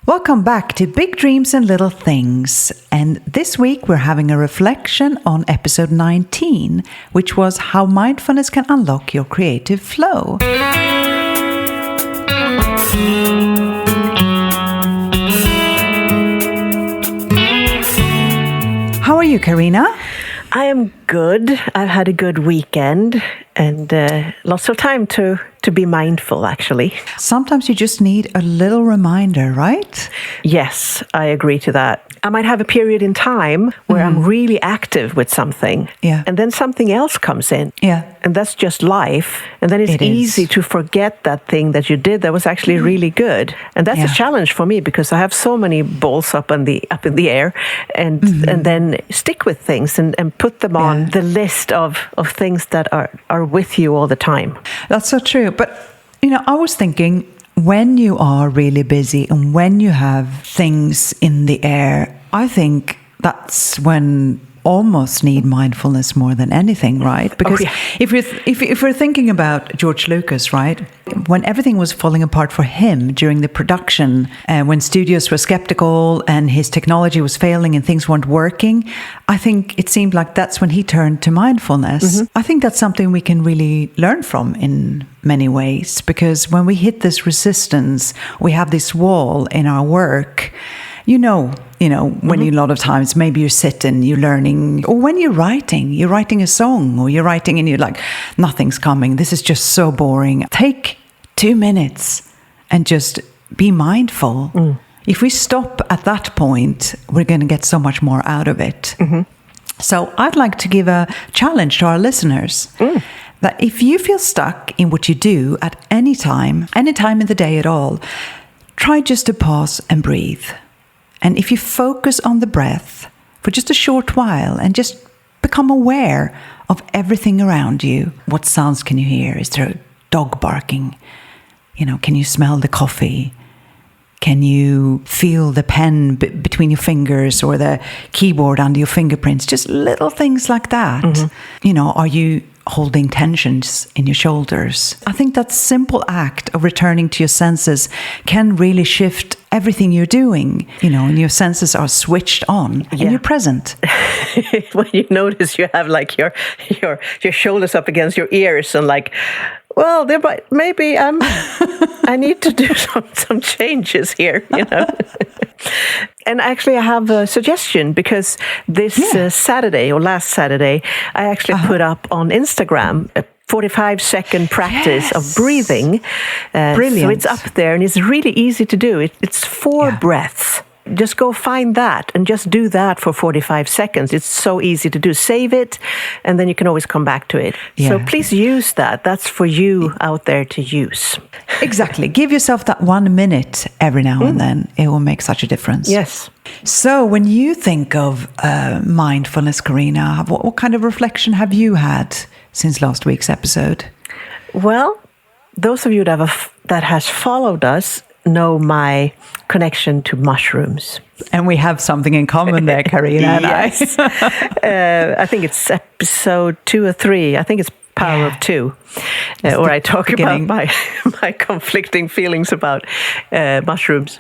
Welcome back to Big Dreams and Little Things. And this week we're having a reflection on episode 19, which was how mindfulness can unlock your creative flow. How are you, Karina? I am good. I've had a good weekend and lots of time to be mindful, actually. Sometimes you just need a little reminder, right? Yes, I agree to that. I might have a period in time where I'm really active with something. Yeah. And then something else comes in. Yeah. And that's just life. And then it's easy to forget that thing that you did that was actually really good. And that's a challenge for me because I have so many balls up in the air and then stick with things and put them on the list of things that are with you all the time. That's so true. But, I was thinking, when you are really busy and when you have things in the air, I think that's when almost need mindfulness more than anything, right? Because if we're thinking about George Lucas, right? When everything was falling apart for him during the production, when studios were skeptical and his technology was failing and things weren't working, I think it seemed like that's when he turned to mindfulness. I think that's something we can really learn from in many ways, because when we hit this resistance, we have this wall in our work. When you, a lot of times, maybe you sit and you're learning, or when you're writing a song, or you're writing and you're like, nothing's coming. This is just so boring. Take 2 minutes and just be mindful. If we stop at that point, we're going to get so much more out of it. So I'd like to give a challenge to our listeners that if you feel stuck in what you do at any time in the day at all, try just to pause and breathe. And if you focus on the breath for just a short while and just become aware of everything around you, what sounds can you hear? Is there a dog barking? Can you smell the coffee? Can you feel the pen between your fingers or the keyboard under your fingerprints? Just little things like that. Are you holding tensions in your shoulders? I think that simple act of returning to your senses can really shift everything you're doing, and your senses are switched on and you're present. When you notice you have like your shoulders up against your ears and like, well, maybe I need to do some changes here, And actually, I have a suggestion because this Saturday or last Saturday, I actually put up on Instagram a 45-second practice of breathing. Brilliant. So it's up there and it's really easy to do. It's 4 breaths. Just go find that and just do that for 45 seconds. It's so easy to do. Save it, and then you can always come back to it. Yeah. So please use that. That's for you out there to use. Exactly. Give yourself that 1 minute every now and then. It will make such a difference. Yes. So when you think of mindfulness, Karina, what kind of reflection have you had since last week's episode? Well, those of you that has followed us know my connection to mushrooms. And we have something in common there, Karina and yes. I think it's episode 2 or 3. I think it's Power of 2, where I talk about my conflicting feelings about mushrooms.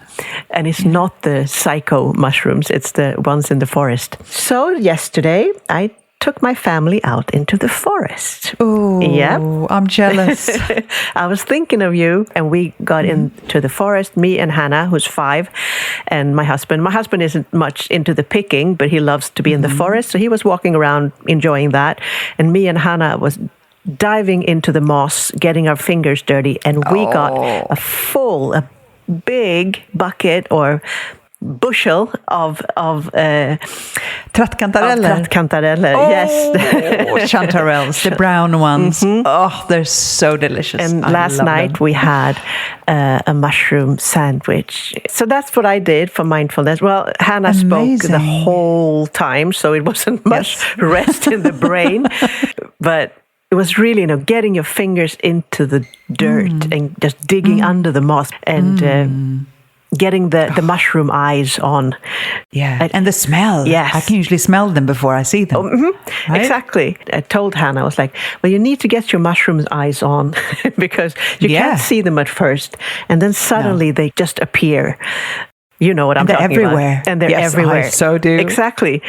And it's not the psycho mushrooms, it's the ones in the forest. So yesterday, I took my family out into the forest. Oh, yeah. I'm jealous. I was thinking of you, and we got into the forest, me and Hannah, who's 5, and my husband. My husband isn't much into the picking, but he loves to be in the forest, so he was walking around enjoying that. And me and Hannah was diving into the moss, getting our fingers dirty, and we got a big bucket or bushel of trattkantareller. Yes. Chanterelles, the brown ones. Oh, they're so delicious. And last night we had a mushroom sandwich. So that's what I did for mindfulness. Well, Hannah spoke the whole time, so it wasn't much rest in the brain. But it was really, getting your fingers into the dirt and just digging under the moss and getting the mushroom eyes on. Yeah, and the smell. Yes. I can usually smell them before I see them. Right? Exactly. I told Hannah, I was like, well, you need to get your mushroom eyes on because you can't see them at first. And then suddenly they just appear. You know what I'm talking everywhere. about. And they're Yes, everywhere. I so do. Exactly.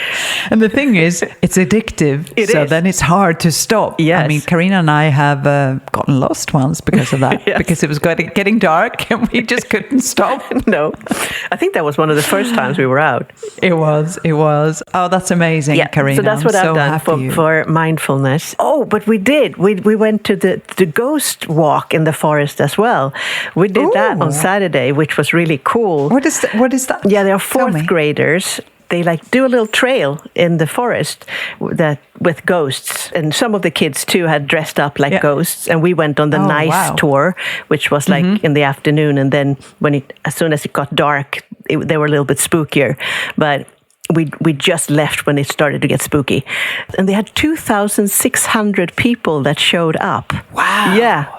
And the thing is, it's addictive. So then it's hard to stop. Yes. I mean, Karina and I have gotten lost once because of that. Yes. Because it was getting dark and we just couldn't stop. No. I think that was one of the first times we were out. It was. Oh, that's amazing, Yeah. Karina. So that's what I'm I've done for mindfulness. Oh, but we did. We went to the ghost walk in the forest as well. We did that on Saturday, which was really cool. What is that? Yeah, they are fourth graders. They do a little trail in the forest with ghosts, and some of the kids too had dressed up like ghosts. And we went on the tour, which was in the afternoon. And then as soon as it got dark, they were a little bit spookier. But we just left when it started to get spooky. And they had 2,600 people that showed up. Wow. Yeah.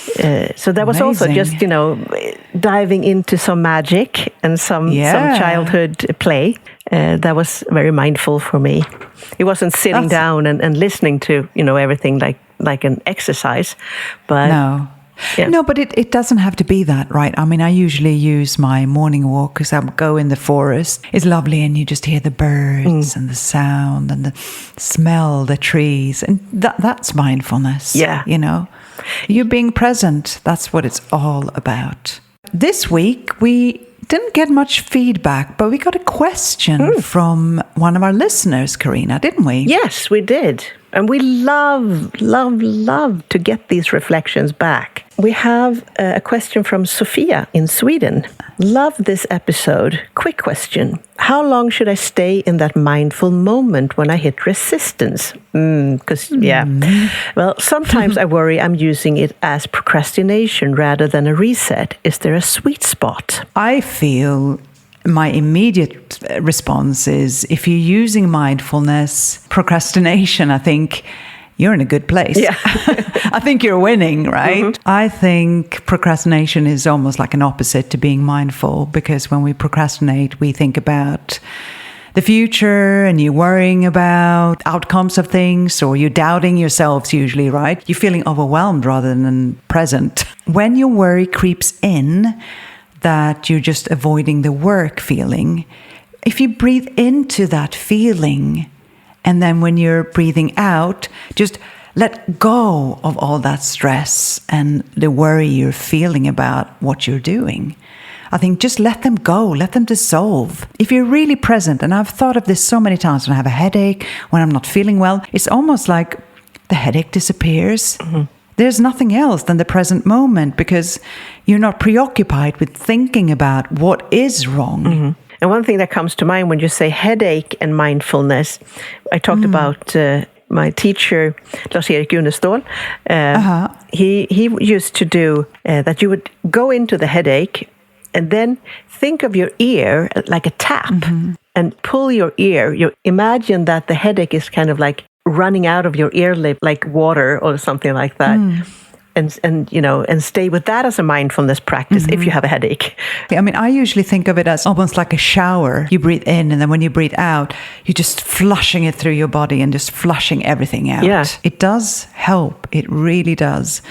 So that was also just, diving into some magic and some childhood play. That was very mindful for me. It wasn't sitting down and listening to, everything like an exercise. But no. Yeah. No, but it doesn't have to be that, right? I mean, I usually use my morning walk because I go in the forest. It's lovely and you just hear the birds and the sound and the smell, the trees. And that's mindfulness. Yeah. You being present, that's what it's all about. This week, we didn't get much feedback, but we got a question from one of our listeners, Karina, didn't we? Yes, we did. And we love to get these reflections back. We have a question from Sofia in Sweden. Love this episode. Quick question. How long should I stay in that mindful moment when I hit resistance? Well, sometimes I worry I'm using it as procrastination rather than a reset. Is there a sweet spot? I feel my immediate response is if you're using mindfulness, procrastination, I think you're in a good place. Yeah. I think you're winning, right? Mm-hmm. I think procrastination is almost like an opposite to being mindful, because when we procrastinate, we think about the future and you're worrying about outcomes of things, or you're doubting yourselves usually, right? You're feeling overwhelmed rather than present. When your worry creeps in, that you're just avoiding the work feeling, if you breathe into that feeling, and then when you're breathing out, just let go of all that stress and the worry you're feeling about what you're doing. I think just let them go, let them dissolve. If you're really present, and I've thought of this so many times when I have a headache, when I'm not feeling well, it's almost like the headache disappears. Mm-hmm. There's nothing else than the present moment, because you're not preoccupied with thinking about what is wrong. Mm-hmm. And one thing that comes to mind when you say headache and mindfulness, I talked about my teacher, Lars-Erik Gunestål. He used to do that. You would go into the headache and then think of your ear like a tap and pull your ear. You imagine that the headache is kind of like running out of your ear lip like water or something like that. And stay with that as a mindfulness practice if you have a headache. I mean, I usually think of it as almost like a shower. You breathe in, and then when you breathe out, you're just flushing it through your body and just flushing everything out. Yeah. It does help. It really does.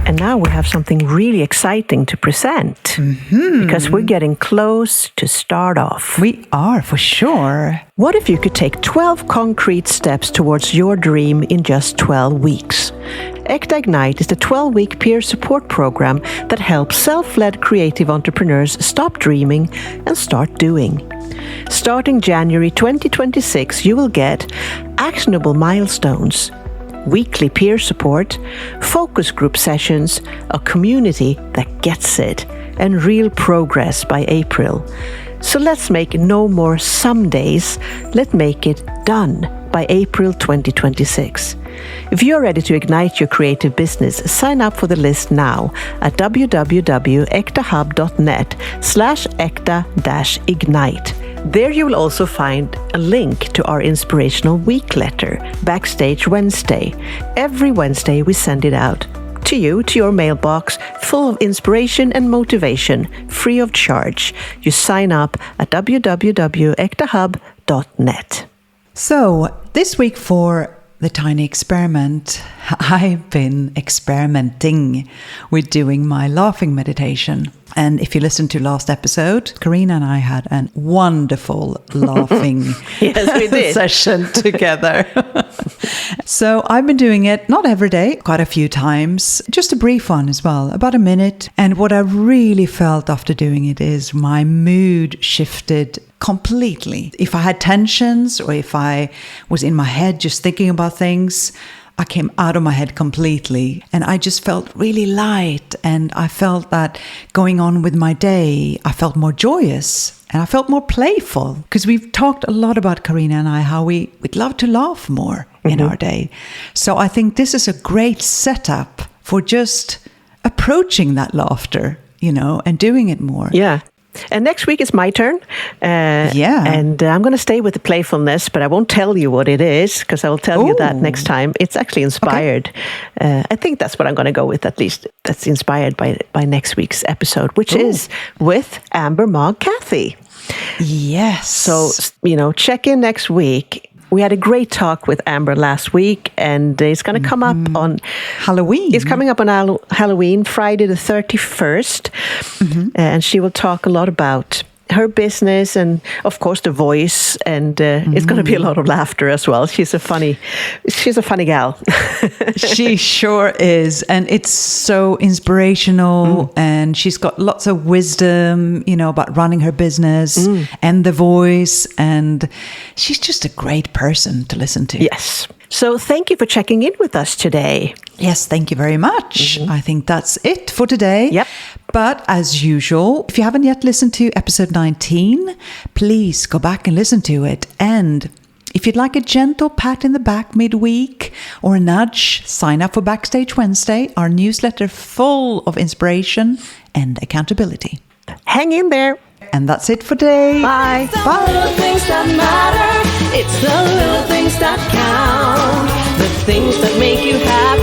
And now we have something really exciting to present, because we're getting close to start off. We are, for sure. What if you could take 12 concrete steps towards your dream in just 12 weeks? Äkta Ignite is the 12-week peer support program that helps self-led creative entrepreneurs stop dreaming and start doing. Starting January 2026, you will get actionable milestones, weekly peer support, focus group sessions, a community that gets it, and real progress by April. So let's make no more some days. Let's make it done by April 2026. If you're ready to ignite your creative business, sign up for the list now at www.ektahub.net/ekta-ignite. There you will also find a link to our inspirational week letter, Backstage Wednesday. Every Wednesday we send it out to you, to your mailbox, full of inspiration and motivation, free of charge. You sign up at www.ektahub.net. So this week for the tiny experiment, I've been experimenting with doing my laughing meditation. And if you listen to last episode, Karina and I had a wonderful laughing Yes, we did. session together. So I've been doing it, not every day, quite a few times, just a brief one as well, about a minute. And what I really felt after doing it is my mood shifted completely. If I had tensions or if I was in my head just thinking about things, I came out of my head completely and I just felt really light, and I felt that going on with my day, I felt more joyous and I felt more playful, because we've talked a lot about, Karina and I, how we'd love to laugh more in our day. So I think this is a great setup for just approaching that laughter, and doing it more. Yeah. And next week is my turn. And I'm going to stay with the playfulness, but I won't tell you what it is, because I will tell you that next time. It's actually inspired. Okay. I think that's what I'm going to go with, at least. That's inspired by next week's episode, which is with Amber Mog Kathy. Yes. So, check in next week. We had a great talk with Amber last week, and it's going to come up on Halloween. It's coming up on Halloween, Friday the 31st. And she will talk a lot about her business and, of course, the voice. And it's going to be a lot of laughter as well. She's a funny gal. She sure is. And it's so inspirational. And she's got lots of wisdom, about running her business and the voice. And she's just a great person to listen to. Yes. So thank you for checking in with us today. Yes, thank you very much. I think that's it for today. Yep. But as usual, if you haven't yet listened to episode 19, please go back and listen to it. And if you'd like a gentle pat in the back midweek or a nudge, sign up for Backstage Wednesday, our newsletter full of inspiration and accountability. Hang in there. And that's it for today. Bye. It's the little things that matter. It's the little things that count. The things that make you happy.